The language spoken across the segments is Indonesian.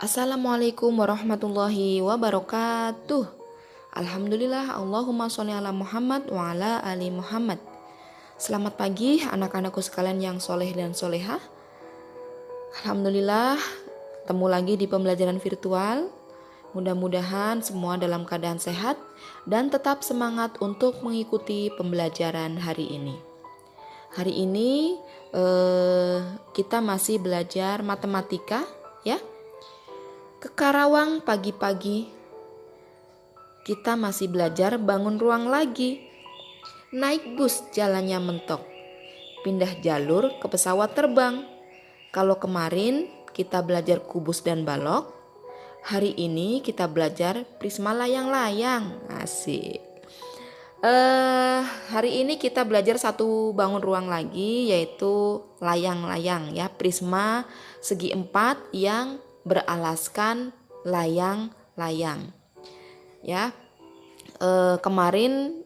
Assalamualaikum warahmatullahi wabarakatuh. Alhamdulillah, Allahumma sholli ala Muhammad wa ala ali Muhammad. Selamat pagi anak-anakku sekalian yang soleh dan solehah. Alhamdulillah, ketemu lagi di pembelajaran virtual. Mudah-mudahan semua dalam keadaan sehat dan tetap semangat untuk mengikuti pembelajaran hari ini. Hari ini kita masih belajar matematika ya. Ke Karawang pagi-pagi. Kita masih belajar bangun ruang lagi. Naik bus jalannya mentok. Pindah jalur ke pesawat terbang. Kalau kemarin kita belajar kubus dan balok, hari ini kita belajar prisma layang-layang. Asik. Hari ini kita belajar satu bangun ruang lagi, yaitu layang-layang ya, prisma segi 4 yang beralaskan layang-layang. Ya. Kemarin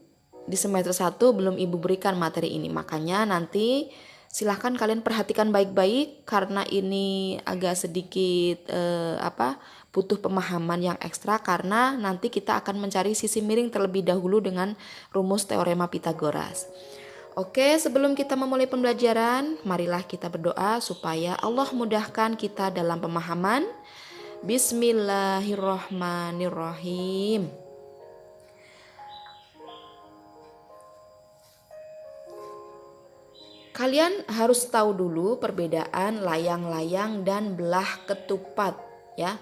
di semester 1 belum Ibu berikan materi ini, makanya nanti silahkan kalian perhatikan baik-baik karena ini agak sedikit butuh pemahaman yang ekstra, karena nanti kita akan mencari sisi miring terlebih dahulu dengan rumus teorema Pitagoras. Oke, sebelum kita memulai pembelajaran, marilah kita berdoa supaya Allah mudahkan kita dalam pemahaman. Bismillahirrahmanirrahim. Kalian harus tahu dulu perbedaan layang-layang dan belah ketupat ya.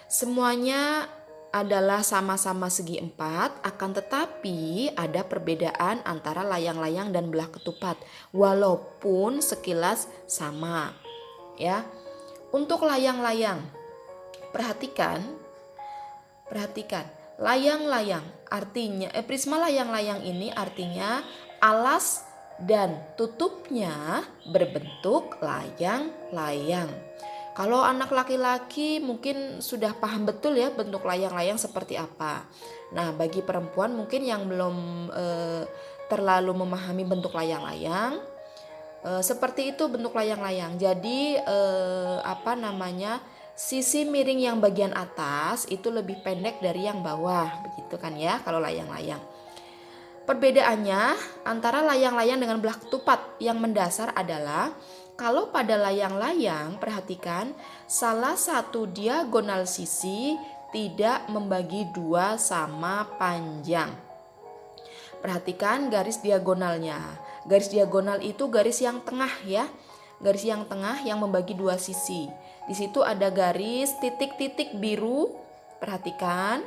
Semuanya adalah sama-sama segi 4, akan tetapi ada perbedaan antara layang-layang dan belah ketupat walaupun sekilas sama ya. Untuk layang-layang, perhatikan layang-layang artinya prisma layang-layang ini artinya alas dan tutupnya berbentuk layang-layang. Kalau anak laki-laki mungkin sudah paham betul ya bentuk layang-layang seperti apa. Nah, bagi perempuan mungkin yang belum terlalu memahami bentuk layang-layang, seperti itu bentuk layang-layang. Jadi sisi miring yang bagian atas itu lebih pendek dari yang bawah, begitu kan ya kalau layang-layang. Perbedaannya antara layang-layang dengan belah ketupat yang mendasar adalah kalau pada layang-layang, perhatikan, salah satu diagonal sisi tidak membagi 2 sama panjang. Perhatikan garis diagonalnya. Garis diagonal itu garis yang tengah ya. Garis yang tengah yang membagi 2 sisi. Di situ ada garis titik-titik biru. Perhatikan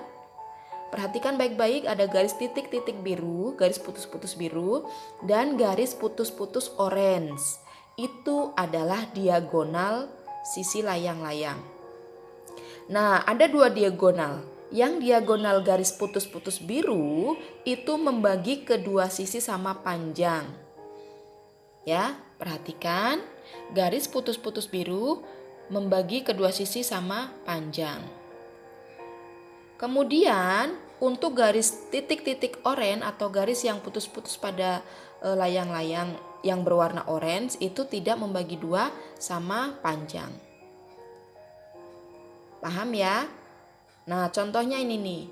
baik-baik, ada garis titik-titik biru, garis putus-putus biru, dan garis putus-putus orange. Itu adalah diagonal sisi layang-layang. Nah, ada 2 diagonal. Yang diagonal garis putus-putus biru itu membagi kedua sisi sama panjang. Ya, perhatikan, garis putus-putus biru membagi kedua sisi sama panjang. Kemudian untuk garis titik-titik oranye atau garis yang putus-putus pada layang-layang yang berwarna orange itu tidak membagi 2 sama panjang. Paham ya? Nah, contohnya ini nih.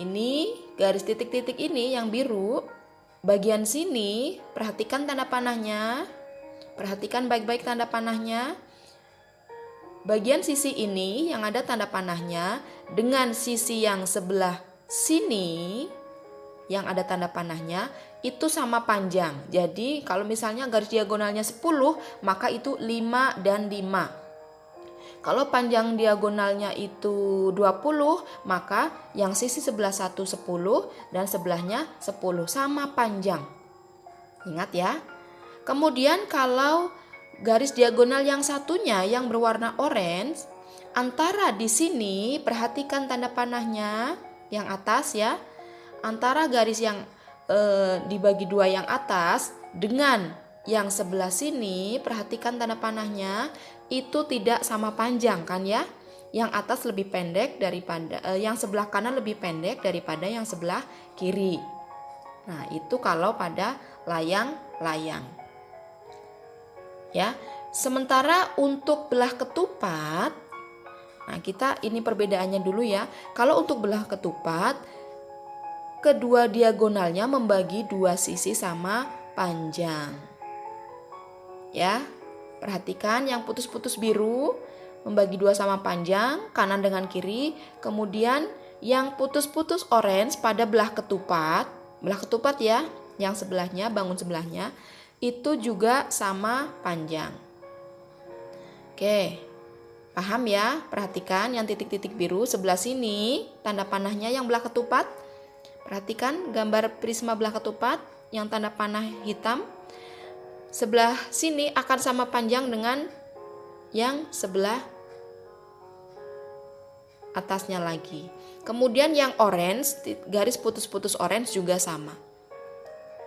Ini garis titik-titik ini yang biru, bagian sini perhatikan tanda panahnya. Perhatikan baik-baik tanda panahnya. Bagian sisi ini yang ada tanda panahnya dengan sisi yang sebelah sini yang ada tanda panahnya itu sama panjang. Jadi kalau misalnya garis diagonalnya 10, maka itu 5 dan 5. Kalau panjang diagonalnya itu 20, maka yang sisi sebelah 1 10 dan sebelahnya 10 sama panjang. Ingat ya. Kemudian kalau garis diagonal yang satunya yang berwarna orange, antara di sini perhatikan tanda panahnya yang atas ya. Antara garis yang dibagi 2 yang atas dengan yang sebelah sini, perhatikan tanda panahnya itu tidak sama panjang kan ya. Yang atas lebih pendek daripada yang sebelah kanan lebih pendek daripada yang sebelah kiri. Nah, itu kalau pada layang-layang. Ya. Sementara untuk belah ketupat Nah, kita ini perbedaannya dulu ya. Kalau untuk belah ketupat, kedua diagonalnya membagi dua sisi sama panjang. Ya, perhatikan yang putus-putus biru membagi dua sama panjang, kanan dengan kiri. Kemudian yang putus-putus orange pada belah ketupat ya, yang sebelahnya, bangun sebelahnya, itu juga sama panjang. Oke, paham ya? Perhatikan yang titik-titik biru sebelah sini, tanda panahnya yang belah ketupat. Perhatikan gambar prisma belah ketupat yang tanda panah hitam. Sebelah sini akan sama panjang dengan yang sebelah atasnya lagi. Kemudian yang orange, garis putus-putus orange juga sama.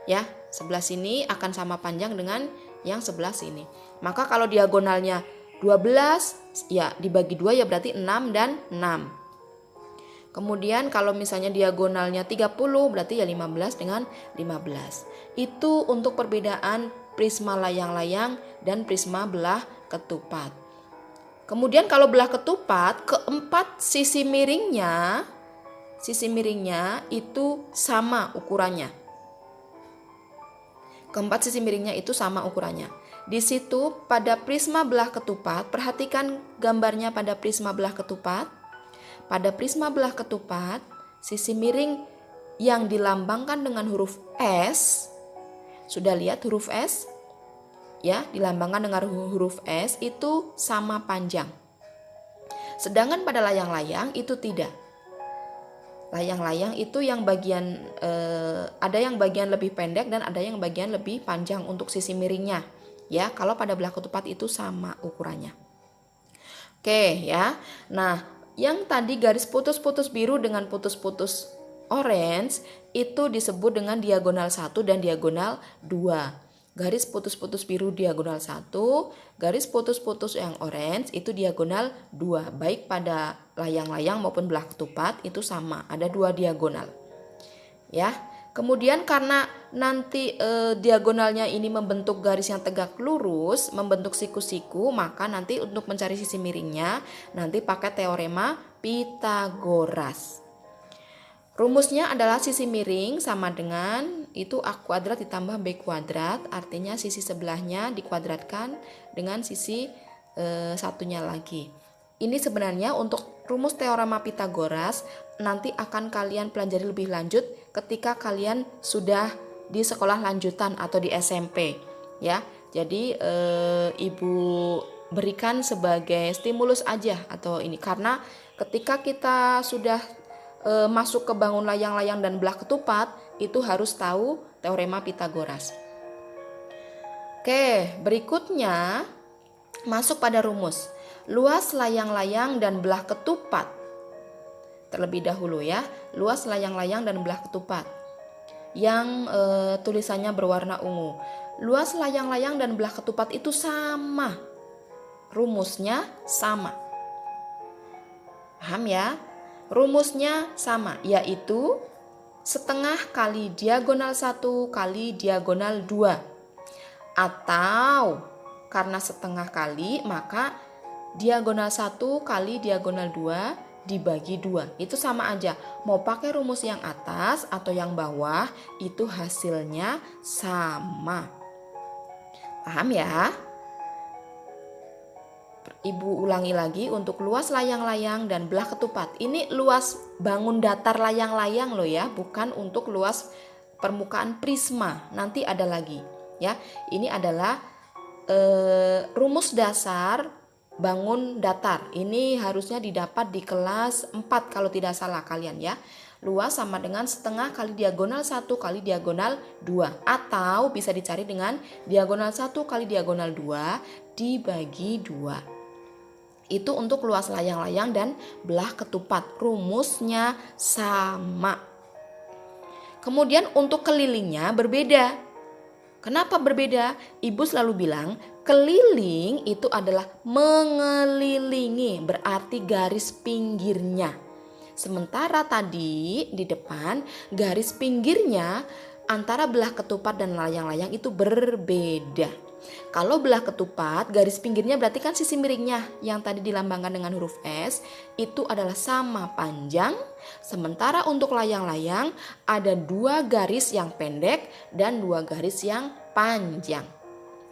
Ya, sebelah sini akan sama panjang dengan yang sebelah sini. Maka kalau diagonalnya 12, ya dibagi 2 ya berarti 6 dan 6. Kemudian kalau misalnya diagonalnya 30 berarti ya 15 dengan 15. Itu untuk perbedaan prisma layang-layang dan prisma belah ketupat. Kemudian kalau belah ketupat, keempat sisi miringnya itu sama ukurannya. Keempat sisi miringnya itu sama ukurannya. Di situ pada prisma belah ketupat, perhatikan gambarnya pada prisma belah ketupat. Pada prisma belah ketupat, sisi miring yang dilambangkan dengan huruf S, sudah lihat huruf S? Ya, dilambangkan dengan huruf S itu sama panjang. Sedangkan pada layang-layang itu tidak. Layang-layang itu yang bagian ada yang bagian lebih pendek dan ada yang bagian lebih panjang untuk sisi miringnya. Ya, kalau pada belah ketupat itu sama ukurannya. Oke ya. Nah, yang tadi garis putus-putus biru dengan putus-putus orange itu disebut dengan diagonal 1 dan diagonal 2. Garis putus-putus biru diagonal 1, garis putus-putus yang orange itu diagonal 2. Baik pada layang-layang maupun belah ketupat itu sama, ada 2 diagonal. Ya. Kemudian karena nanti diagonalnya ini membentuk garis yang tegak lurus, membentuk siku-siku, maka nanti untuk mencari sisi miringnya nanti pakai teorema Pythagoras. Rumusnya adalah sisi miring sama dengan itu A kuadrat ditambah B kuadrat, artinya sisi sebelahnya dikuadratkan dengan sisi satunya lagi. Ini sebenarnya untuk rumus teorema Pythagoras nanti akan kalian pelajari lebih lanjut ketika kalian sudah di sekolah lanjutan atau di SMP ya. Jadi Ibu berikan sebagai stimulus aja atau ini karena ketika kita sudah masuk ke bangun layang-layang dan belah ketupat itu harus tahu teorema Pythagoras. Oke, berikutnya masuk pada rumus. Luas layang-layang dan belah ketupat. Terlebih dahulu ya, luas layang-layang dan belah ketupat. Yang tulisannya berwarna ungu. Luas layang-layang dan belah ketupat itu sama. Rumusnya sama. Paham ya? Rumusnya sama, yaitu setengah kali diagonal 1 kali diagonal 2. Atau karena setengah kali maka diagonal 1 kali diagonal 2 dibagi 2. Itu sama aja. Mau pakai rumus yang atas atau yang bawah itu hasilnya sama. Paham ya? Ibu ulangi lagi untuk luas layang-layang dan belah ketupat. Ini luas bangun datar layang-layang loh ya, bukan untuk luas permukaan prisma. Nanti ada lagi ya. Ini adalah rumus dasar bangun datar. Ini harusnya didapat di kelas 4 kalau tidak salah kalian ya. Luas sama dengan setengah kali diagonal 1 kali diagonal 2. Atau bisa dicari dengan diagonal 1 kali diagonal 2 dibagi 2. Itu untuk luas layang-layang dan belah ketupat. Rumusnya sama. Kemudian untuk kelilingnya berbeda. Kenapa berbeda? Ibu selalu bilang keliling itu adalah mengelilingi, berarti garis pinggirnya. Sementara tadi di depan garis pinggirnya antara belah ketupat dan layang-layang itu berbeda. Kalau belah ketupat, garis pinggirnya berarti kan sisi miringnya yang tadi dilambangkan dengan huruf S itu adalah sama panjang. Sementara untuk layang-layang ada 2 garis yang pendek dan 2 garis yang panjang.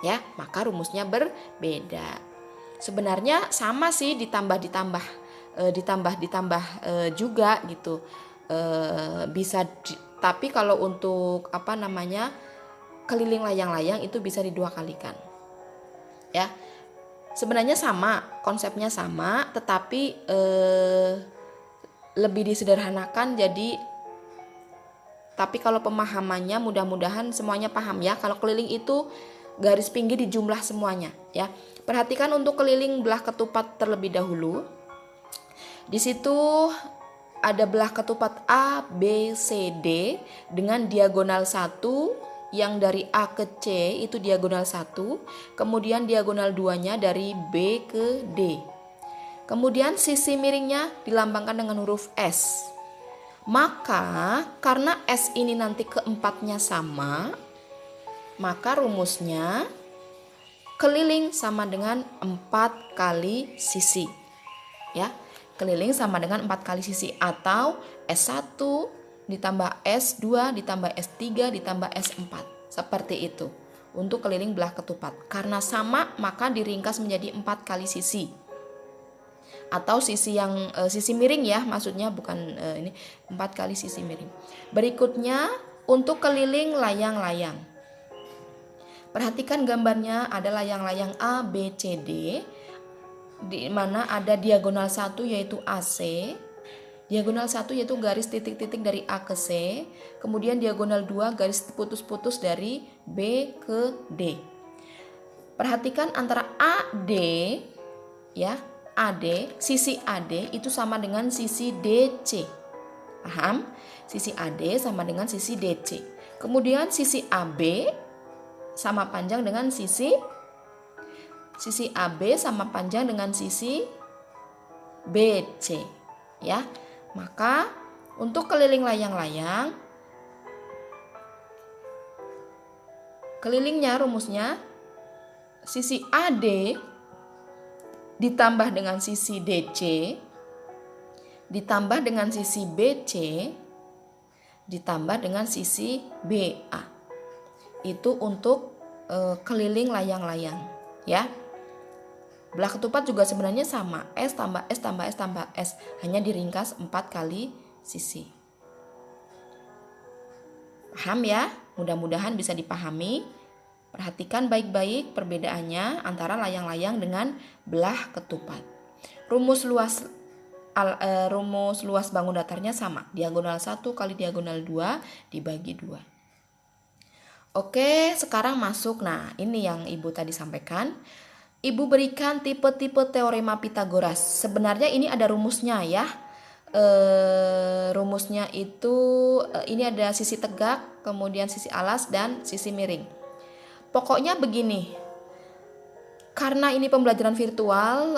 Ya, maka rumusnya berbeda. Sebenarnya sama sih, ditambah juga gitu. Tapi kalau untuk keliling layang-layang itu bisa di2 kalikan. Ya. Sebenarnya sama, konsepnya sama, tetapi lebih disederhanakan tapi kalau pemahamannya mudah-mudahan semuanya paham ya. Kalau keliling itu garis pinggir dijumlah semuanya ya. Perhatikan untuk keliling belah ketupat terlebih dahulu. Di situ ada belah ketupat A, B, C, D dengan diagonal 1 yang dari A ke C itu diagonal 1, kemudian diagonal 2-nya dari B ke D. Kemudian sisi miringnya dilambangkan dengan huruf S. Maka karena S ini nanti keempatnya sama, maka rumusnya keliling sama dengan 4 kali sisi. Ya. Keliling sama dengan 4 kali sisi atau S1 ditambah S2 ditambah S3 ditambah S4. Seperti itu untuk keliling belah ketupat. Karena sama maka diringkas menjadi 4 kali sisi. Atau sisi miring ya, maksudnya bukan ini 4 kali sisi miring. Berikutnya untuk keliling layang-layang. Perhatikan gambarnya, ada layang-layang A, B, C, D. Di mana ada diagonal 1 yaitu AC, diagonal 1 yaitu garis titik-titik dari A ke C, kemudian diagonal 2 garis putus-putus dari B ke D. Perhatikan antara AD ya, AD, sisi AD itu sama dengan sisi DC. Paham? Sisi AD sama dengan sisi DC. Kemudian sisi AB sama panjang dengan sisi AB sama panjang dengan sisi BC ya. Maka untuk keliling layang-layang, kelilingnya rumusnya sisi AD ditambah dengan sisi DC ditambah dengan sisi BC ditambah dengan sisi BA. Itu untuk keliling layang-layang ya. Belah ketupat juga sebenarnya sama, S tambah S tambah S tambah S, hanya diringkas 4 kali sisi. Paham ya? Mudah-mudahan bisa dipahami. Perhatikan baik-baik perbedaannya antara layang-layang dengan belah ketupat. Rumus luas bangun datarnya sama, diagonal 1 kali diagonal 2 dibagi 2. Oke, sekarang masuk. Nah, ini yang Ibu tadi sampaikan. Ibu berikan tipe-tipe teorema Pitagoras. Sebenarnya ini ada rumusnya ya. Rumusnya itu ini ada sisi tegak, kemudian sisi alas dan sisi miring. Pokoknya begini. Karena ini pembelajaran virtual,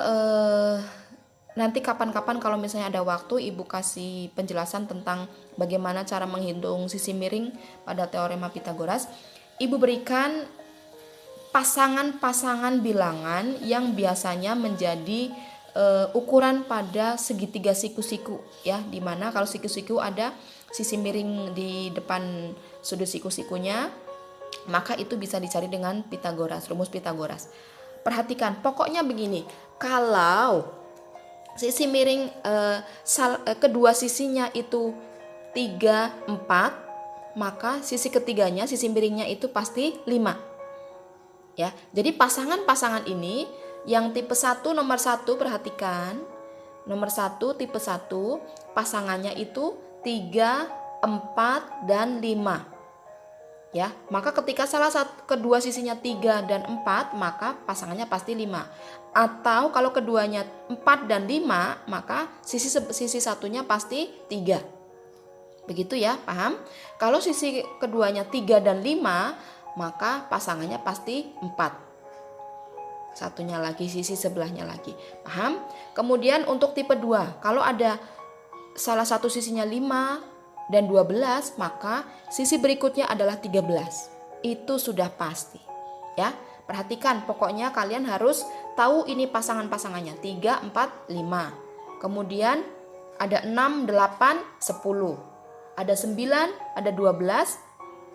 nanti kapan-kapan kalau misalnya ada waktu Ibu kasih penjelasan tentang bagaimana cara menghitung sisi miring pada teorema Pitagoras. Ibu berikan pasangan-pasangan bilangan yang biasanya menjadi ukuran pada segitiga siku-siku ya, dimana kalau siku-siku ada sisi miring di depan sudut siku-sikunya, maka itu bisa dicari dengan Pitagoras, rumus Pitagoras. Perhatikan, pokoknya begini, kalau sisi miring kedua sisinya itu 3, 4, maka sisi ketiganya, sisi miringnya itu pasti 5. Ya, jadi pasangan-pasangan ini yang tipe 1 nomor 1, perhatikan. Nomor 1 tipe 1 pasangannya itu 3, 4 dan 5. Ya, maka ketika kedua sisinya 3 dan 4, maka pasangannya pasti 5. Atau kalau keduanya 4 dan 5, maka sisi satunya pasti 3. Begitu ya, paham? Kalau sisi keduanya 3 dan 5, maka pasangannya pasti 4. Satunya lagi, sisi sebelahnya lagi. Paham? Kemudian untuk tipe 2, kalau ada salah satu sisinya 5, dan 12, maka sisi berikutnya adalah 13. Itu sudah pasti. Ya, perhatikan, pokoknya kalian harus tahu ini pasangan-pasangannya. 3, 4, 5. Kemudian ada 6, 8, 10. Ada 9, ada 12,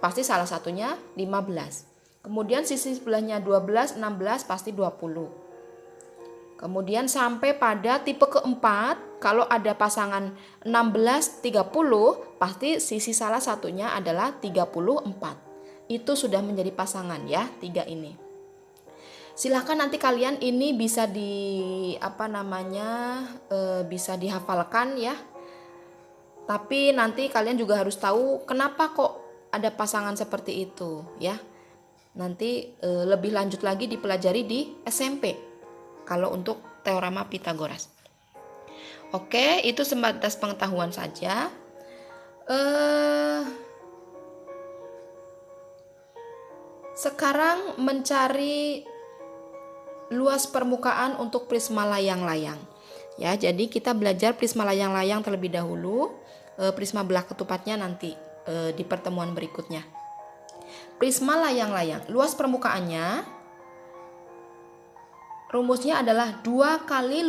pasti salah satunya 15. Kemudian sisi sebelahnya 12, 16, pasti 20. Kemudian sampai pada tipe keempat, kalau ada pasangan 16, 30, pasti sisi salah satunya adalah 34. Itu sudah menjadi pasangan ya, 3 ini. Silahkan nanti kalian ini bisa bisa dihafalkan ya. Tapi nanti kalian juga harus tahu kenapa kok ada pasangan seperti itu ya. Nanti lebih lanjut lagi dipelajari di SMP. Kalau untuk teorema Pythagoras. Oke, itu sebatas pengetahuan saja. Sekarang mencari luas permukaan untuk prisma layang-layang. Ya, jadi kita belajar prisma layang-layang terlebih dahulu. Prisma belah ketupatnya nanti di pertemuan berikutnya. Prisma layang-layang, luas permukaannya rumusnya adalah 2 kali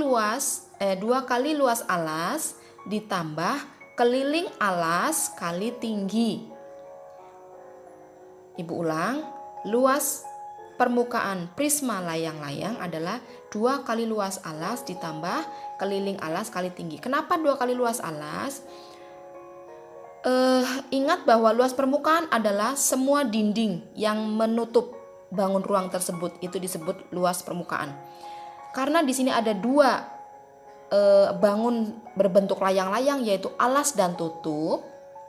luas alas ditambah keliling alas kali tinggi. Ibu ulang, luas permukaan prisma layang-layang adalah 2 kali luas alas ditambah keliling alas kali tinggi. Kenapa 2 kali luas alas? Ingat bahwa luas permukaan adalah semua dinding yang menutup bangun ruang tersebut, itu disebut luas permukaan. Karena di sini ada 2 bangun berbentuk layang-layang, yaitu alas dan tutup.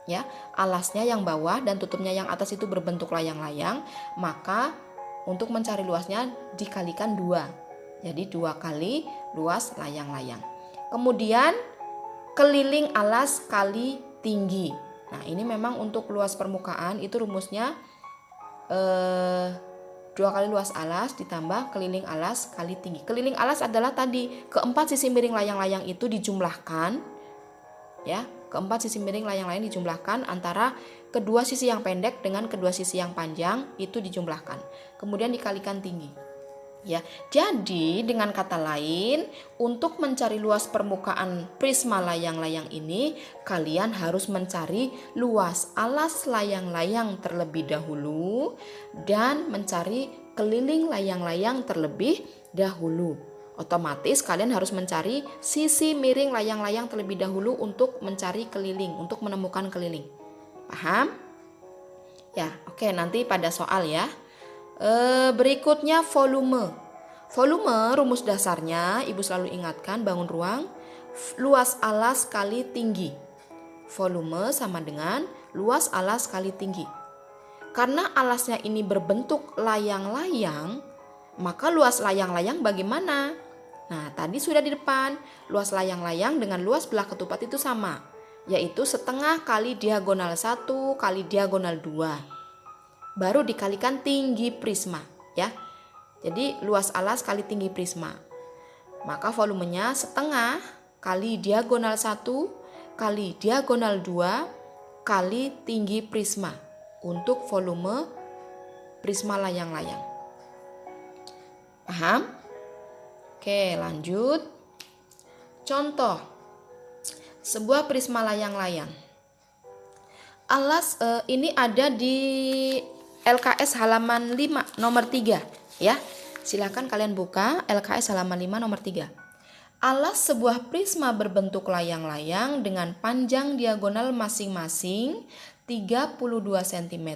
Ya, alasnya yang bawah dan tutupnya yang atas itu berbentuk layang-layang, maka untuk mencari luasnya dikalikan 2. Jadi 2 kali luas layang-layang. Kemudian keliling alas kali tinggi. Nah, ini memang untuk luas permukaan itu rumusnya 2 kali luas alas ditambah keliling alas kali tinggi. Keliling alas adalah tadi keempat sisi miring layang-layang itu dijumlahkan. Ya, keempat sisi miring layang-layang dijumlahkan antara kedua sisi yang pendek dengan kedua sisi yang panjang, itu dijumlahkan. Kemudian dikalikan tinggi. Ya, jadi dengan kata lain, untuk mencari luas permukaan prisma layang-layang ini, kalian harus mencari luas alas layang-layang terlebih dahulu dan mencari keliling layang-layang terlebih dahulu. Otomatis kalian harus mencari sisi miring layang-layang terlebih dahulu untuk mencari keliling, untuk menemukan keliling. Paham? Ya, oke, nanti pada soal ya. Berikutnya volume. Volume rumus dasarnya ibu selalu ingatkan bangun ruang luas alas kali tinggi. Volume sama dengan luas alas kali tinggi. Karena alasnya ini berbentuk layang-layang, maka luas layang-layang bagaimana? Nah, tadi sudah di depan, luas layang-layang dengan luas belah ketupat itu sama, yaitu setengah kali diagonal 1 kali diagonal 2. Baru dikalikan tinggi prisma ya. Jadi luas alas kali tinggi prisma. Maka volumenya setengah kali diagonal 1 kali diagonal 2 kali tinggi prisma untuk volume prisma layang-layang. Paham? Oke, lanjut. Contoh sebuah prisma layang-layang. Alas ini ada di LKS halaman 5 nomor 3 ya. Silakan kalian buka LKS halaman 5 nomor 3. Alas sebuah prisma berbentuk layang-layang dengan panjang diagonal masing-masing 32 cm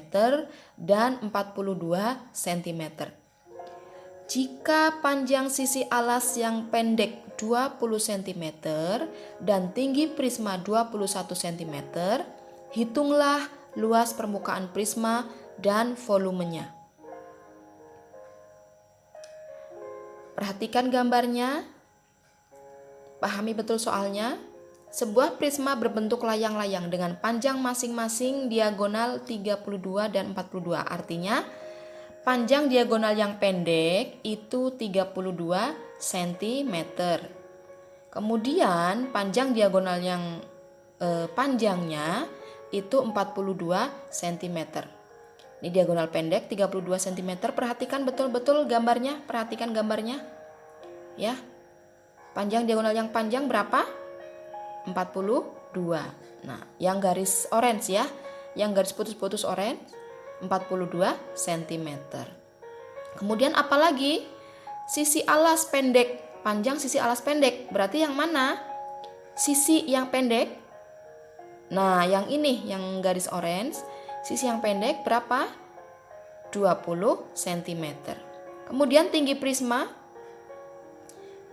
dan 42 cm. Jika panjang sisi alas yang pendek 20 cm dan tinggi prisma 21 cm, hitunglah luas permukaan prisma dan volumenya. Perhatikan gambarnya. Pahami betul soalnya. Sebuah prisma berbentuk layang-layang dengan panjang masing-masing diagonal 32 dan 42. Artinya panjang diagonal yang pendek itu 32 cm. Kemudian panjang diagonal yang panjangnya itu 42 cm. Ini diagonal pendek 32 cm. Perhatikan betul-betul gambarnya, perhatikan gambarnya. Ya. Panjang diagonal yang panjang berapa? 42. Nah, yang garis orange ya. Yang garis putus-putus orange 42 cm. Kemudian apalagi? Sisi alas pendek, panjang sisi alas pendek. Berarti yang mana? Sisi yang pendek. Nah, yang ini yang garis orange, sisi yang pendek berapa? 20 cm. Kemudian tinggi prisma.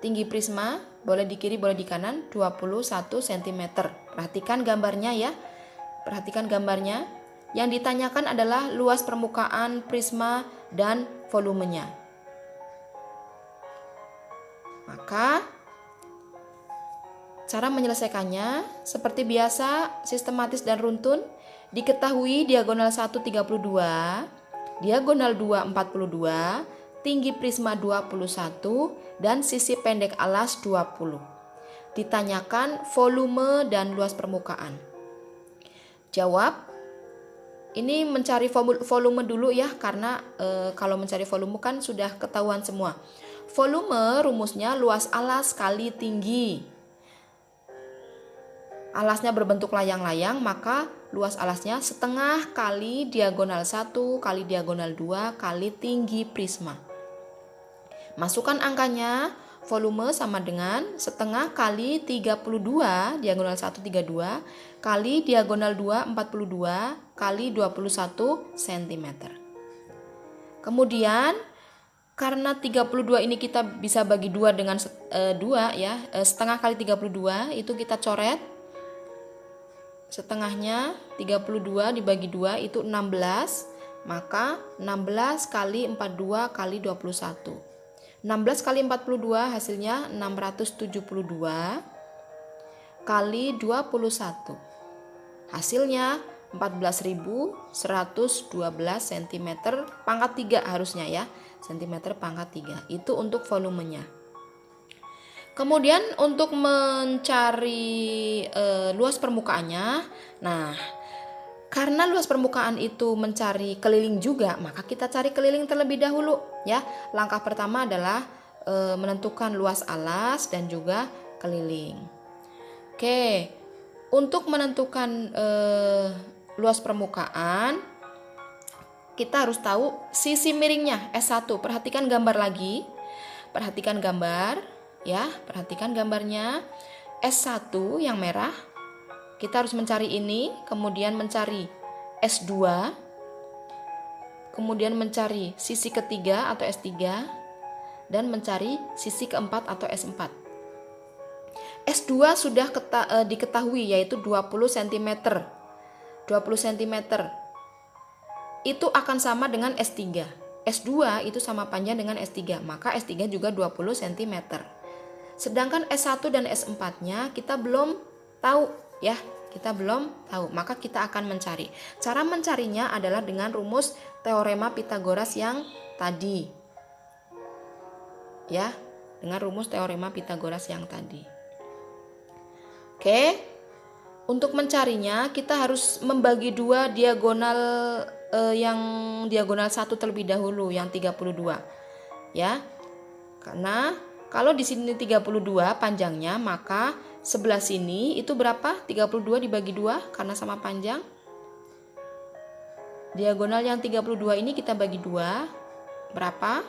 Tinggi prisma boleh di kiri, boleh di kanan, 21 cm. Perhatikan gambarnya ya. Perhatikan gambarnya. Yang ditanyakan adalah luas permukaan prisma dan volumenya. Maka cara menyelesaikannya seperti biasa, sistematis dan runtun. Diketahui diagonal 1 32, diagonal 2 42, tinggi prisma 21 dan sisi pendek alas 20. Ditanyakan volume dan luas permukaan. Jawab. Ini mencari volume dulu ya, karena kalau mencari volume kan sudah ketahuan semua. Volume rumusnya luas alas kali tinggi. Alasnya berbentuk layang-layang, maka luas alasnya setengah kali diagonal 1 kali diagonal 2 kali tinggi prisma. Masukkan angkanya, volume sama dengan setengah kali 32, diagonal 1 32, kali diagonal 2 42, kali 21 cm. Kemudian, karena 32 ini kita bisa bagi 2 dengan 2 ya, setengah kali 32 itu kita coret. Setengahnya 32 dibagi 2 itu 16, maka 16 kali 42 kali 21. 16 kali 42 hasilnya 672 kali 21. Hasilnya 14.112 cm pangkat 3 harusnya ya. Cm pangkat 3. Itu untuk volumenya. Kemudian untuk mencari luas permukaannya, nah karena luas permukaan itu mencari keliling juga, maka kita cari keliling terlebih dahulu ya. Langkah pertama adalah menentukan luas alas dan juga keliling. Oke, untuk menentukan luas permukaan, kita harus tahu sisi miringnya S1. Perhatikan gambar lagi, perhatikan gambar. Ya, perhatikan gambarnya. S1 yang merah, kita harus mencari ini, kemudian mencari S2, kemudian mencari sisi ketiga atau S3, dan mencari sisi keempat atau S4. S2 sudah diketahui yaitu 20 cm. 20 cm itu akan sama dengan S3. S2 itu sama panjang dengan S3, maka S3 juga 20 cm. Sedangkan S1 dan S4-nya kita belum tahu ya, kita belum tahu. Maka kita akan mencari. Cara mencarinya adalah dengan rumus teorema Pythagoras yang tadi. Ya, dengan rumus teorema Pythagoras yang tadi. Oke. Untuk mencarinya kita harus membagi 2 diagonal yang diagonal 1 terlebih dahulu, yang 32. Ya. Karena kalau di sini 32 panjangnya, maka sebelah sini itu berapa? 32 dibagi 2 karena sama panjang. Diagonal yang 32 ini kita bagi 2. Berapa?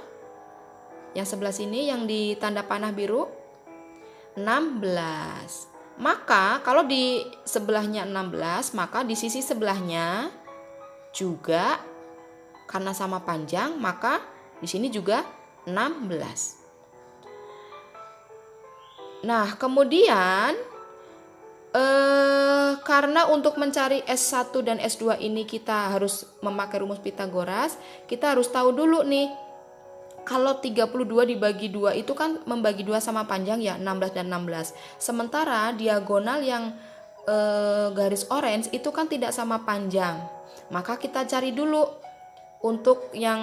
Yang sebelah sini yang ditanda panah biru 16. Maka kalau di sebelahnya 16, maka di sisi sebelahnya juga karena sama panjang, maka di sini juga 16. Nah, kemudian karena untuk mencari S1 dan S2 ini kita harus memakai rumus Pythagoras, kita harus tahu dulu nih. Kalau 32 dibagi 2 itu kan membagi 2 sama panjang ya, 16 dan 16. Sementara diagonal yang garis orange itu kan tidak sama panjang. Maka kita cari dulu untuk yang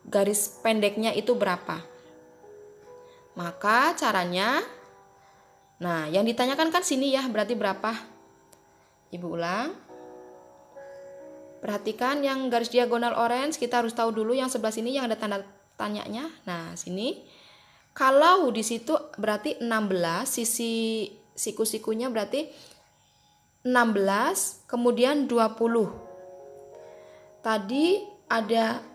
garis pendeknya itu berapa. Maka caranya, nah yang ditanyakan kan sini ya, berarti berapa? Ibu ulang. Perhatikan yang garis diagonal orange, kita harus tahu dulu yang sebelah sini yang ada tanda tanyanya. Nah, sini. Kalau di situ berarti 16, sisi siku-sikunya berarti 16, kemudian 20. Tadi ada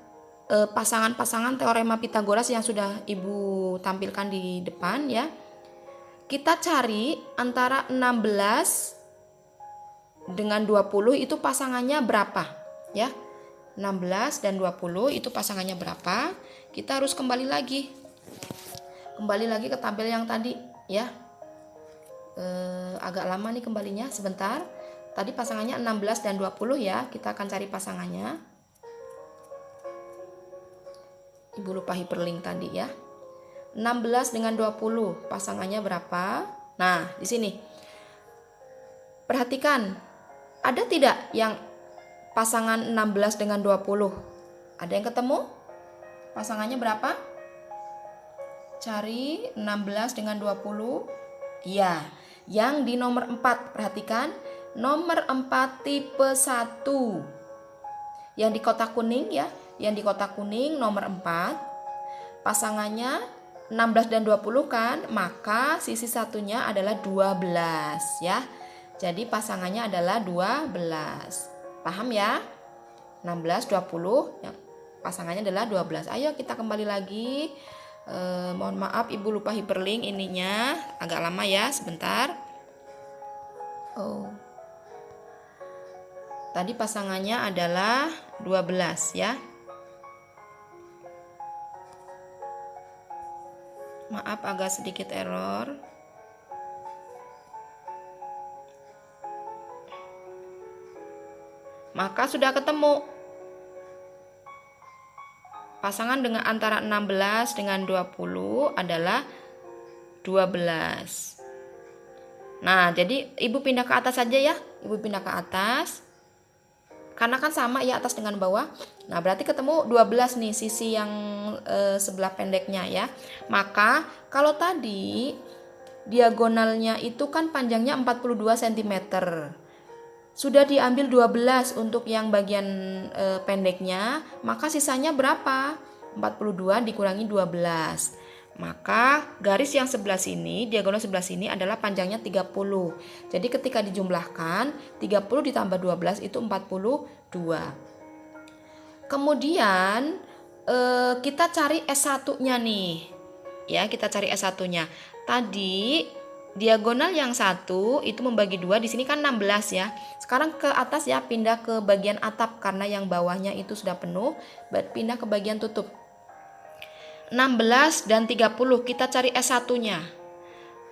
pasangan-pasangan teorema Pitagoras yang sudah Ibu tampilkan di depan ya. Kita cari antara 16 dengan 20 itu pasangannya berapa ya. 16 dan 20 itu pasangannya berapa? Kita harus kembali lagi ke tabel yang tadi ya. Agak lama nih kembalinya, sebentar. Tadi pasangannya 16 dan 20 ya. Kita akan cari pasangannya. Ibu lupa hyperlink tadi ya. 16 dengan 20 pasangannya berapa? Nah, di sini. Perhatikan, ada tidak yang pasangan 16 dengan 20? Ada yang ketemu? Pasangannya berapa? Cari 16 dengan 20. Iya, yang di nomor 4. Perhatikan, nomor 4 tipe 1. Yang di kotak kuning ya, yang di kotak kuning nomor 4. Pasangannya 16 dan 20 kan, maka sisi satunya adalah 12 ya. Jadi pasangannya adalah 12. Paham ya? 16, 20, ya, pasangannya adalah 12. Ayo kita kembali lagi. Mohon maaf Ibu lupa hyperlink ininya. Agak lama ya, sebentar. Tadi pasangannya adalah 12 ya. Maaf agak sedikit error. Maka sudah ketemu pasangan dengan antara 16 dengan 20 adalah 12. Nah, jadi Ibu pindah ke atas saja ya. Ibu pindah ke atas. Karena kan sama ya atas dengan bawah. Nah, berarti ketemu 12 nih sisi yang sebelah pendeknya ya. Maka kalau tadi diagonalnya itu kan panjangnya 42 cm. Sudah diambil 12 untuk yang bagian pendeknya, maka sisanya berapa? 42 dikurangi 12. Maka garis yang sebelah sini, diagonal sebelah sini adalah panjangnya 30. Jadi ketika dijumlahkan, 30 ditambah 12 itu 42. Kemudian kita cari S1-nya nih. Ya, kita cari S1-nya. Tadi diagonal yang satu itu membagi 2, di sini kan 16 ya. Sekarang ke atas ya, pindah ke bagian atap karena yang bawahnya itu sudah penuh, pindah ke bagian tutup. 16 dan 30 kita cari S1-nya.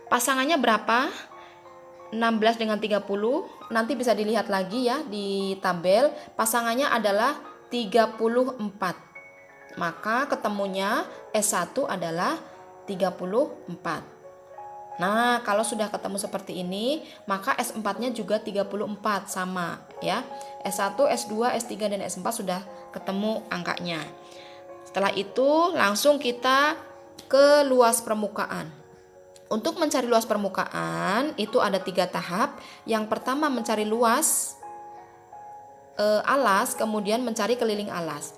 Pasangannya berapa? 16 dengan 30. Nanti bisa dilihat lagi ya di tabel. Pasangannya adalah 34. Maka ketemunya S1 adalah 34. Nah, kalau sudah ketemu seperti ini, maka S4-nya juga 34 sama ya. S1, S2, S3 dan S4 sudah ketemu angkanya. Setelah itu langsung kita ke luas permukaan. Untuk mencari luas permukaan itu ada 3 tahap. Yang pertama mencari luas alas, kemudian mencari keliling alas.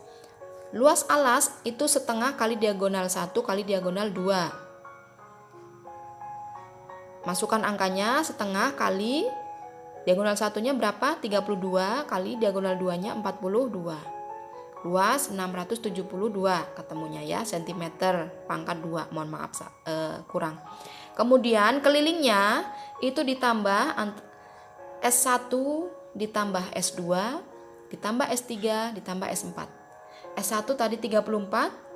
Luas alas itu setengah kali diagonal 1 kali diagonal 2. Masukkan angkanya setengah kali diagonal satunya berapa? 32 kali diagonal 2-nya 42. Luas 672 ketemunya ya, cm pangkat 2. Mohon maaf kurang. Kemudian kelilingnya itu ditambah S1 ditambah S2 ditambah S3 ditambah S4. S1 tadi 34,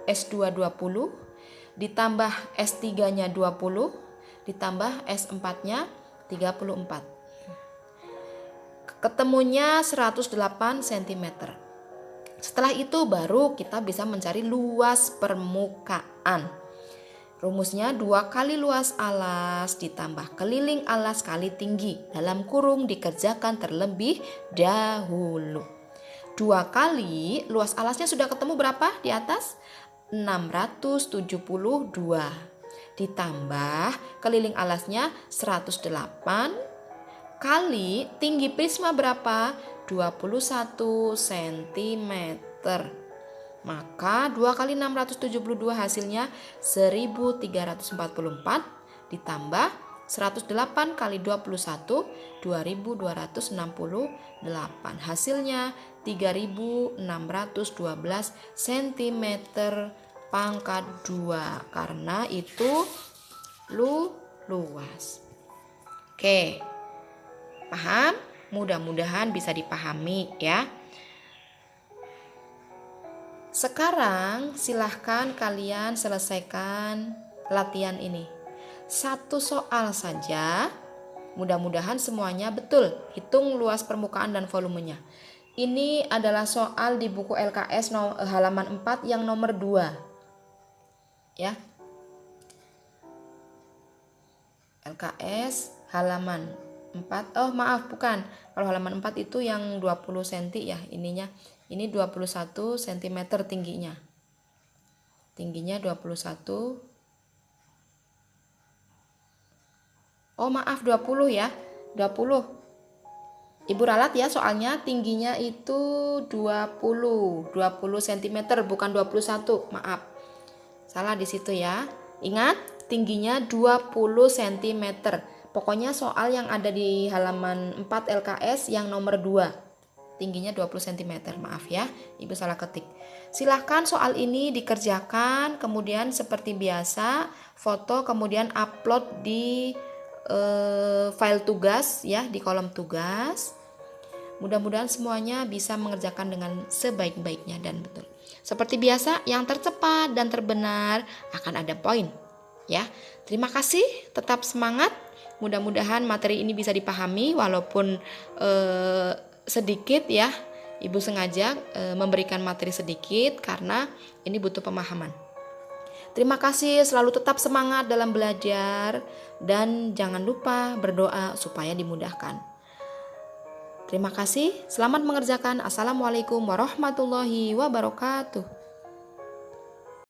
S2 20, ditambah S3-nya 20, ditambah S4-nya 34. Ketemunya 108 cm. Setelah itu baru kita bisa mencari luas permukaan. Rumusnya 2 kali luas alas ditambah keliling alas kali tinggi. Dalam kurung dikerjakan terlebih dahulu. 2 kali luas alasnya sudah ketemu berapa di atas? 672. Ditambah keliling alasnya 108 kali tinggi prisma berapa? 21 cm. Maka 2 kali 672 hasilnya 1344 ditambah 108 kali 21 2268. Hasilnya 3612 cm pangkat 2 karena itu luas. Oke. Paham? Mudah-mudahan bisa dipahami ya. Sekarang silahkan kalian selesaikan latihan ini. Satu soal saja. Mudah-mudahan semuanya betul. Hitung luas permukaan dan volumenya. Ini adalah soal di buku LKS halaman 4 yang nomor 2. Ya. LKS halaman 4. Oh, maaf, bukan. Kalau halaman 4 itu yang 20 cm ya ininya. Ini 21 cm tingginya. Tingginya 21. Oh, maaf 20 ya. 20. Ibu ralat ya soalnya tingginya itu 20 cm bukan 21. Maaf. Salah di situ ya. Ingat, tingginya 20 cm. Pokoknya soal yang ada di halaman 4 LKS yang nomor 2. Tingginya 20 cm, maaf ya, Ibu salah ketik. Silahkan soal ini dikerjakan, kemudian seperti biasa foto, kemudian upload di file tugas ya, di kolom tugas. Mudah-mudahan semuanya bisa mengerjakan dengan sebaik-baiknya dan betul. Seperti biasa, yang tercepat dan terbenar akan ada poin ya. Terima kasih, tetap semangat. Mudah-mudahan materi ini bisa dipahami walaupun sedikit ya. Ibu sengaja memberikan materi sedikit karena ini butuh pemahaman. Terima kasih, selalu tetap semangat dalam belajar dan jangan lupa berdoa supaya dimudahkan. Terima kasih, selamat mengerjakan. Assalamualaikum warahmatullahi wabarakatuh.